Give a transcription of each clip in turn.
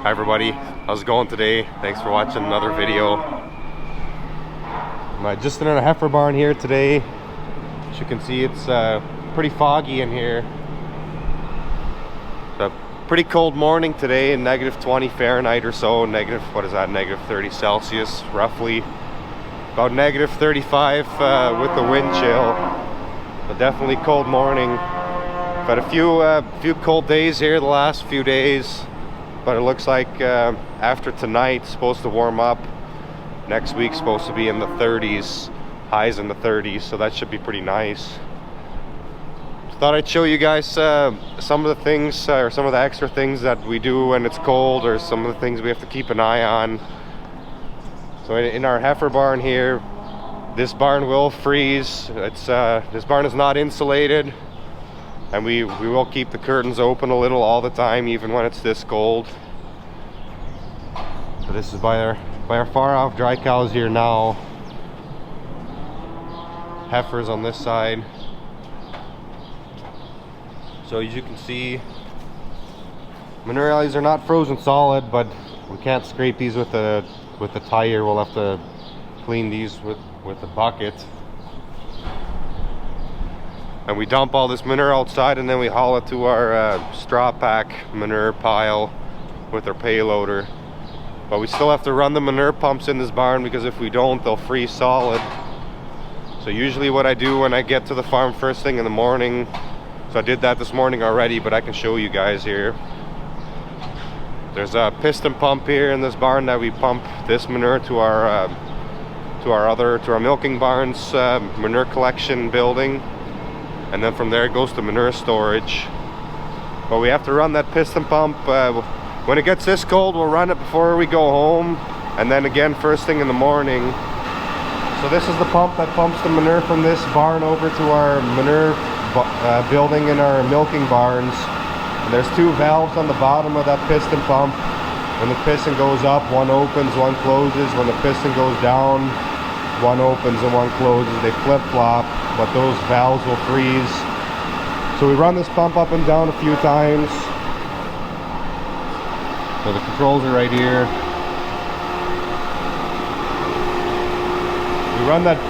Hi everybody, how's it going today? Thanks for watching another video. I'm just in a heifer barn here today. As you can see, it's pretty foggy in here. It's a pretty cold morning today, negative 20 Fahrenheit or so, negative 30 Celsius roughly. About negative 35 with the wind chill. But definitely cold morning. I've had a few cold days here the last few days. But it looks like after tonight, it's supposed to warm up. Next week's supposed to be in the 30s, highs in the 30s, so that should be pretty nice. Thought I'd show you guys some of the things, or some of the extra things that we do when it's cold, or some of the things we have to keep an eye on. So in our heifer barn here, this barn will freeze. This barn is not insulated. And we will keep the curtains open a little all the time, even when it's this cold. So this is by our far off dry cows here now. Heifers on this side. So as you can see, manure alleys are not frozen solid, but we can't scrape these with the tire. We'll have to clean these with a bucket. And we dump all this manure outside, and then we haul it to our straw pack manure pile with our payloader. But we still have to run the manure pumps in this barn, because if we don't, they'll freeze solid. So usually what I do when I get to the farm first thing in the morning, so I did that this morning already, but I can show you guys here. There's a piston pump here in this barn that we pump this manure to our milking barn's manure collection building. And then from there it goes to manure storage. But we have to run that piston pump. When it gets this cold, we'll run it before we go home, and then again first thing in the morning. So this is the pump that pumps the manure from this barn over to our manure building in our milking barns. And there's two valves on the bottom of that piston pump. When the piston goes up, one opens, one closes. When the piston goes down, one opens and one closes. They flip-flop, but those valves will freeze. So we run this pump up and down a few times. So the controls are right here. We run that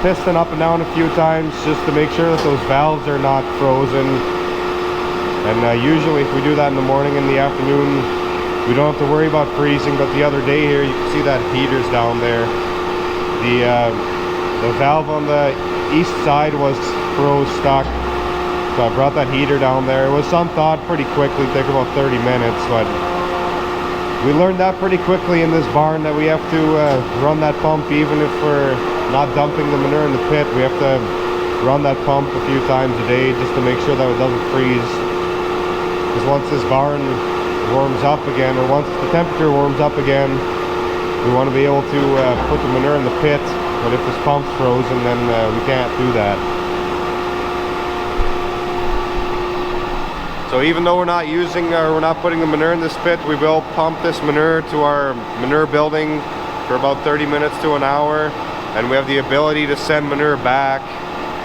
piston up and down a few times just to make sure that those valves are not frozen. And usually if we do that in the morning and the afternoon, we don't have to worry about freezing. But the other day here, you can see that heater's down there. The valve on the east side was froze stuck, so I brought that heater down there. It was unthawed pretty quickly, took about 30 minutes, but we learned that pretty quickly in this barn, that we have to run that pump even if we're not dumping the manure in the pit. We have to run that pump a few times a day just to make sure that it doesn't freeze. Because once this barn warms up again, or once the temperature warms up again, we want to be able to put the manure in the pit. But if this pump's frozen, then we can't do that. So even though we're not putting the manure in this pit, we will pump this manure to our manure building for about 30 minutes to an hour, and we have the ability to send manure back.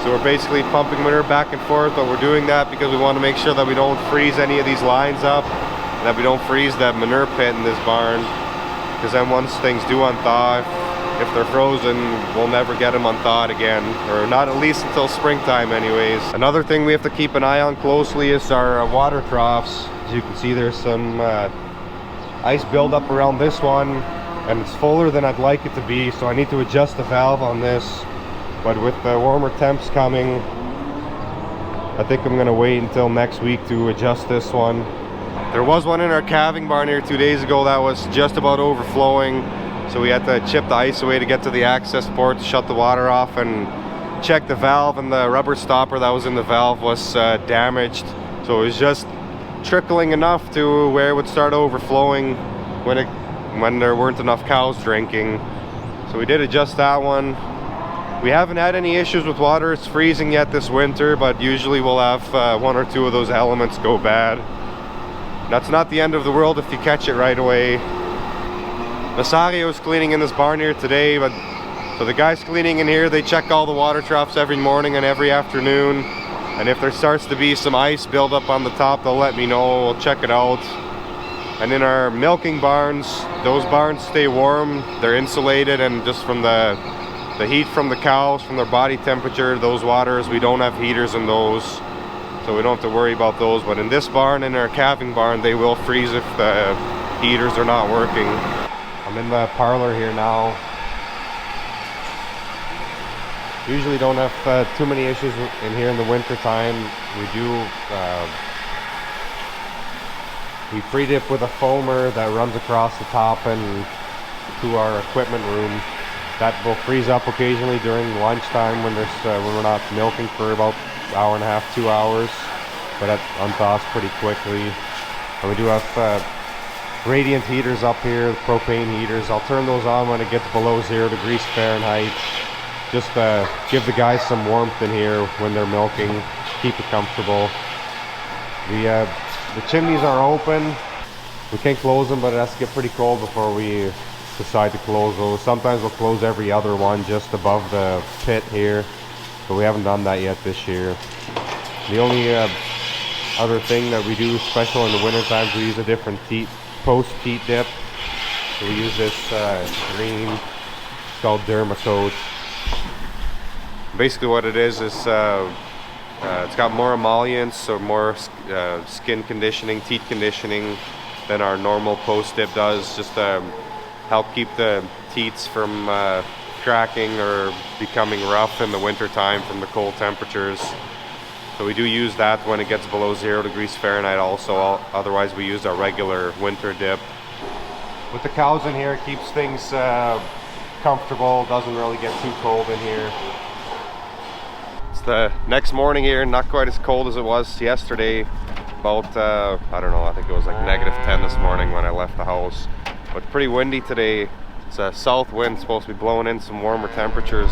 So we're basically pumping manure back and forth, but we're doing that because we want to make sure that we don't freeze any of these lines up, and that we don't freeze that manure pit in this barn. Because then once things do unthaw, if they're frozen, we'll never get them unthawed again, or not at least until springtime anyways. Another thing we have to keep an eye on closely is our water troughs. As you can see, there's some ice buildup around this one, and it's fuller than I'd like it to be, so I need to adjust the valve on this. But with the warmer temps coming, I think I'm gonna wait until next week to adjust this one. There was one in our calving barn here 2 days ago that was just about overflowing, so we had to chip the ice away to get to the access port to shut the water off and check the valve, and the rubber stopper that was in the valve was damaged. So it was just trickling enough to where it would start overflowing when there weren't enough cows drinking. So we did adjust that one. We haven't had any issues with water freezing yet this winter, but usually we'll have one or two of those elements go bad. That's not the end of the world if you catch it right away. Masario's cleaning in this barn here today, but so the guys cleaning in here, they check all the water troughs every morning and every afternoon. And if there starts to be some ice build up on the top, they'll let me know. We'll check it out. And in our milking barns, those barns stay warm. They're insulated, and just from the heat from the cows, from their body temperature, those waters, we don't have heaters in those, so we don't have to worry about those. But in this barn, in our calving barn, they will freeze if the heaters are not working. I'm in the parlor here now. Usually don't have too many issues in here in the winter time. We pre-dip with a foamer that runs across the top and to our equipment room. That will freeze up occasionally during lunchtime when we're not milking for about an hour and a half, 2 hours. But that unthaws pretty quickly. And we do have radiant heaters up here, propane heaters. I'll turn those on when it gets below 0 degrees Fahrenheit. Just give the guys some warmth in here when they're milking, keep it comfortable. The chimneys are open. We can close them, but it has to get pretty cold before we decide to close those. Sometimes we'll close every other one just above the pit here, but we haven't done that yet this year. The only other thing that we do special in the winter times, we use a different post-teat dip. So we use this green, it's called Dermacoat. Basically what it is it's got more emollients or more skin conditioning, teat conditioning than our normal post-dip does, just to help keep the teats from cracking or becoming rough in the winter time from the cold temperatures. So we do use that when it gets below 0 degrees Fahrenheit also. Otherwise we use our regular winter dip. With the cows in here, it keeps things comfortable, doesn't really get too cold in here. It's the next morning here, not quite as cold as it was yesterday. About, I don't know, I think it was like -10 this morning when I left the house. But pretty windy today. It's a south wind, supposed to be blowing in some warmer temperatures.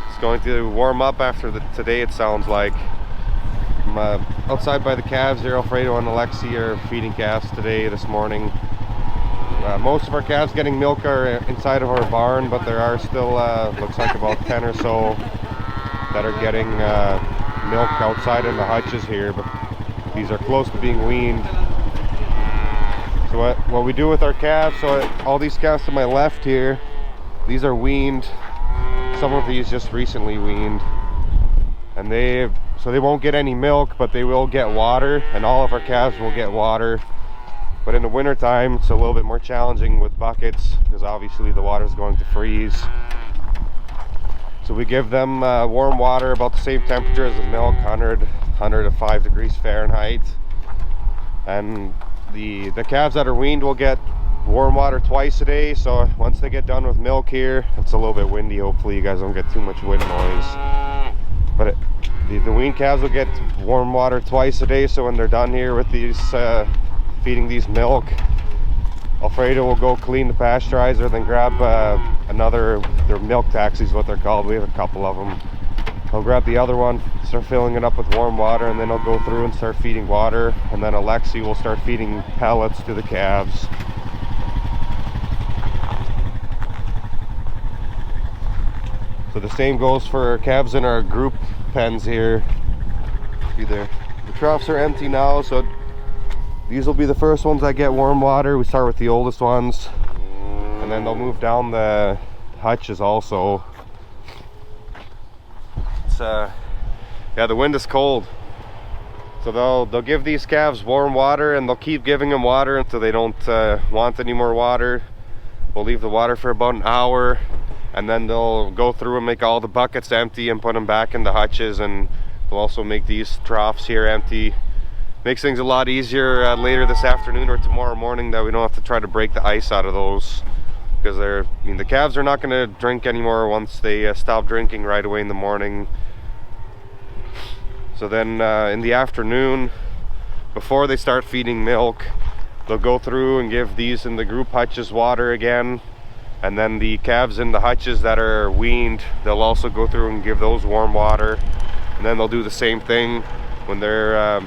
It's going to warm up after today, it sounds like. I'm outside by the calves here. Alfredo and Alexi are feeding calves today, this morning. Most of our calves getting milk are inside of our barn, but there are still, looks like about 10 or so that are getting milk outside in the hutches here, but these are close to being weaned. So what we do with our calves, so all these calves to my left here, these are weaned. Some of these just recently weaned, and they won't get any milk, but they will get water, and all of our calves will get water. But in the winter time, it's a little bit more challenging with buckets, because obviously the water is going to freeze. So we give them warm water about the same temperature as the milk, 100 to 5 degrees Fahrenheit. And the calves that are weaned will get warm water twice a day. So once they get done with milk here, it's a little bit windy. Hopefully you guys don't get too much wind noise. But the weaned calves will get warm water twice a day. So when they're done here with these feeding these milk, Alfredo will go clean the pasteurizer, then grab their milk taxis, what they're called. We have a couple of them. He'll grab the other one, start filling it up with warm water, and then he'll go through and start feeding water. And then Alexi will start feeding pellets to the calves. So the same goes for calves in our group pens here. See there, the troughs are empty now, so these will be the first ones that get warm water. We start with the oldest ones, and then they'll move down the hutches also. It's yeah, the wind is cold, so they'll give these calves warm water, and they'll keep giving them water until they don't want any more water. We'll leave the water for about an hour, and then they'll go through and make all the buckets empty and put them back in the hutches, and we'll also make these troughs here empty. Makes things a lot easier later this afternoon or tomorrow morning, that we don't have to try to break the ice out of those, because the calves are not going to drink anymore once they stop drinking right away in the morning. So then in the afternoon, before they start feeding milk, they'll go through and give these in the group hutches water again, and then the calves in the hutches that are weaned, they'll also go through and give those warm water, and then they'll do the same thing when they're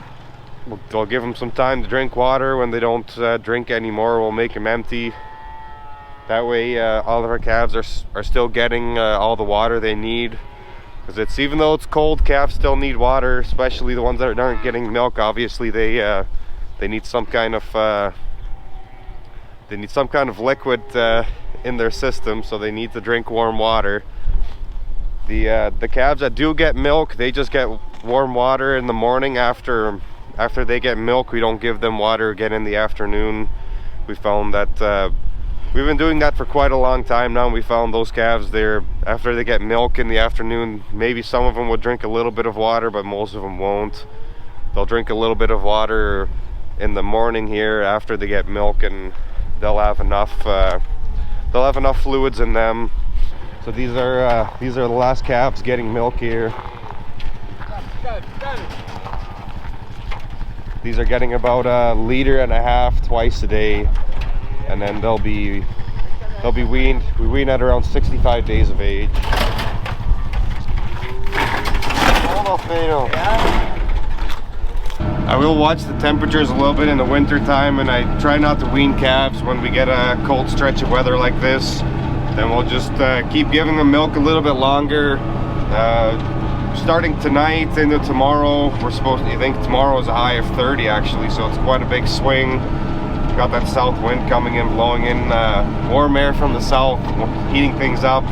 they'll give them some time to drink water. When they don't drink anymore, we'll make them empty. That way all of our calves are still getting all the water they need, because even though it's cold, calves still need water, especially the ones that aren't getting milk. Obviously they need some kind of they need some kind of liquid in their system, so they need to drink warm water. The calves that do get milk, they just get warm water in the morning. After they get milk, we don't give them water again in the afternoon. We found that we've been doing that for quite a long time now. We found those calves, after they get milk in the afternoon, maybe some of them would drink a little bit of water, but most of them won't. They'll drink a little bit of water in the morning here after they get milk, and they'll have enough fluids in them. So these are the last calves getting milk here. These are getting about 1.5 liters twice a day, and then they'll be weaned. We wean at around 65 days of age. I will watch the temperatures a little bit in the winter time, and I try not to wean calves when we get a cold stretch of weather like this. Then we'll just keep giving them milk a little bit longer. Starting tonight into tomorrow, I think tomorrow is a high of 30 actually, so it's quite a big swing. Got that south wind coming in, blowing in warm air from the south, heating things up.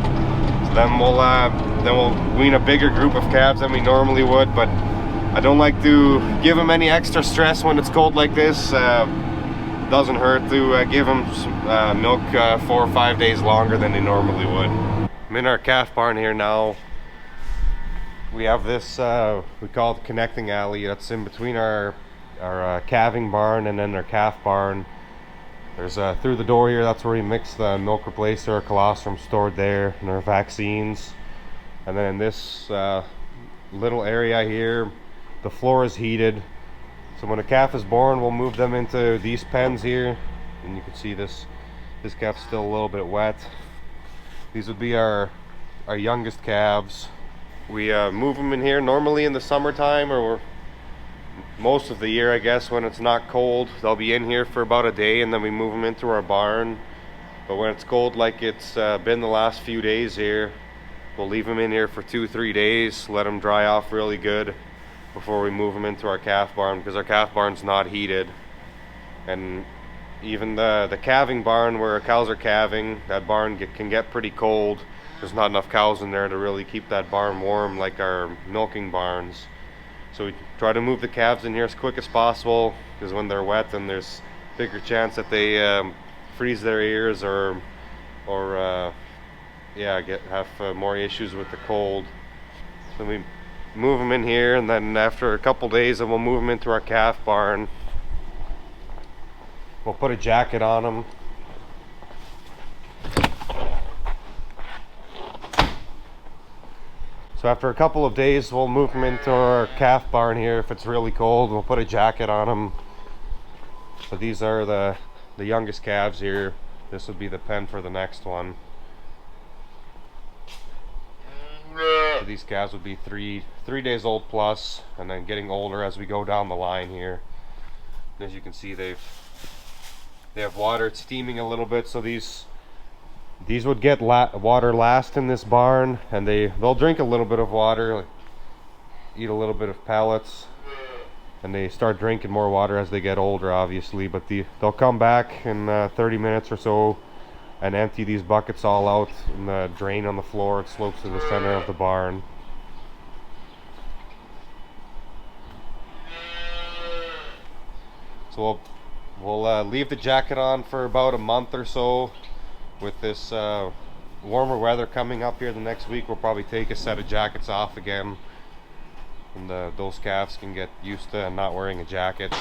So then we'll wean a bigger group of calves than we normally would, but I don't like to give them any extra stress when it's cold like this. Doesn't hurt to give them milk 4 or 5 days longer than they normally would. I'm in our calf barn here now. We have this, we call it the connecting alley. That's in between our calving barn and then our calf barn. There's through the door here, that's where we mix the milk replacer, our colostrum stored there, and our vaccines. And then in this little area here, the floor is heated. So when a calf is born, we'll move them into these pens here, and you can see this calf's still a little bit wet. These would be our youngest calves. We move them in here normally in the summertime, or most of the year, I guess, when it's not cold. They'll be in here for about a day, and then we move them into our barn. But when it's cold like it's been the last few days here, we'll leave them in here for 2-3 days, let them dry off really good before we move them into our calf barn, because our calf barn's not heated. And even the calving barn where our cows are calving, that barn can get pretty cold. There's not enough cows in there to really keep that barn warm like our milking barns. So we try to move the calves in here as quick as possible, because when they're wet, then there's bigger chance that they freeze their ears or have more issues with the cold. So we move them in here, and then after a couple days, then we'll move them into our calf barn. We'll put a jacket on them. So after a couple of days, we'll move them into our calf barn here. If it's really cold, we'll put a jacket on them. So these are the youngest calves here. This would be the pen for the next one. So these calves would be three days old plus, and then getting older as we go down the line here. And as you can see, they have water. It's steaming a little bit, so these would get water last in this barn, and they'll drink a little bit of water, eat a little bit of pellets, and they start drinking more water as they get older, obviously. But they'll come back in 30 minutes or so and empty these buckets all out in the drain on the floor. It slopes to the center of the barn. So we'll leave the jacket on for about a month or so. With this warmer weather coming up here the next week, we'll probably take a set of jackets off again, and those calves can get used to not wearing a jacket.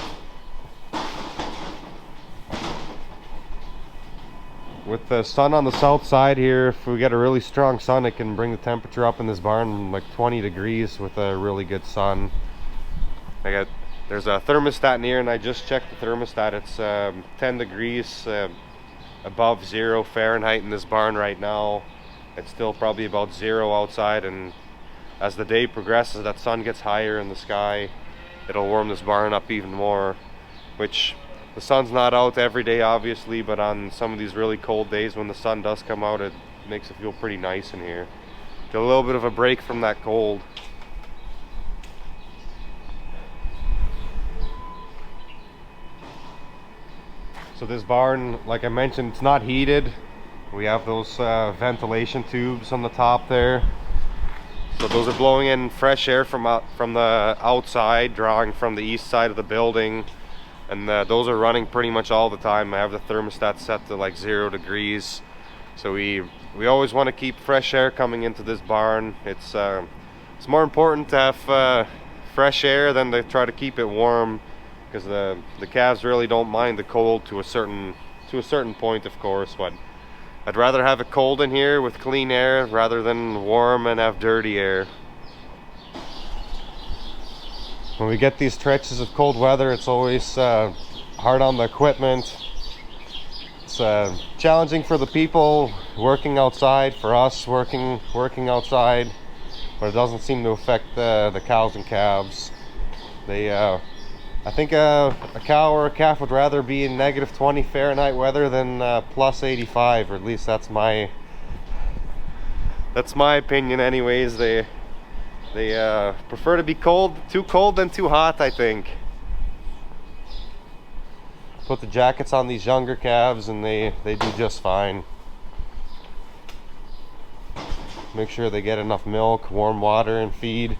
With the sun on the south side here, if we get a really strong sun, it can bring the temperature up in this barn like 20 degrees with a really good sun. There's a thermostat in here, and I just checked the thermostat. It's 10 degrees above 0 Fahrenheit in this barn right now. It's still probably about 0 outside, and as the day progresses, that sun gets higher in the sky, it'll warm this barn up even more. Which the sun's not out every day, obviously, but on some of these really cold days when the sun does come out, it makes it feel pretty nice in here. Get a little bit of a break from that cold. So this barn, like I mentioned, it's not heated. We have those ventilation tubes on the top there. So those are blowing in fresh air from the outside, drawing from the east side of the building. And those are running pretty much all the time. I have the thermostat set to like 0 degrees. So we always want to keep fresh air coming into this barn. It's more important to have fresh air than to try to keep it warm, because the calves really don't mind the cold to a certain point, of course. But I'd rather have it cold in here with clean air rather than warm and have dirty air. When we get these stretches of cold weather, it's always hard on the equipment. It's challenging for the people working outside, for us working outside, but it doesn't seem to affect the cows and calves. I think a cow or a calf would rather be in -20 Fahrenheit weather than +85, or at least that's my opinion anyways. They prefer to be too cold than too hot, I think. Put the jackets on these younger calves and they do just fine. Make sure they get enough milk, warm water, and feed.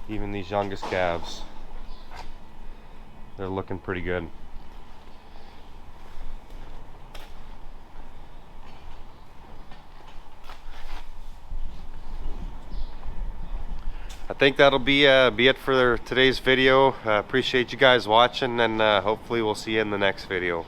Even these youngest calves, they're looking pretty good. I think that'll be it for today's video. Appreciate you guys watching, and hopefully we'll see you in the next video.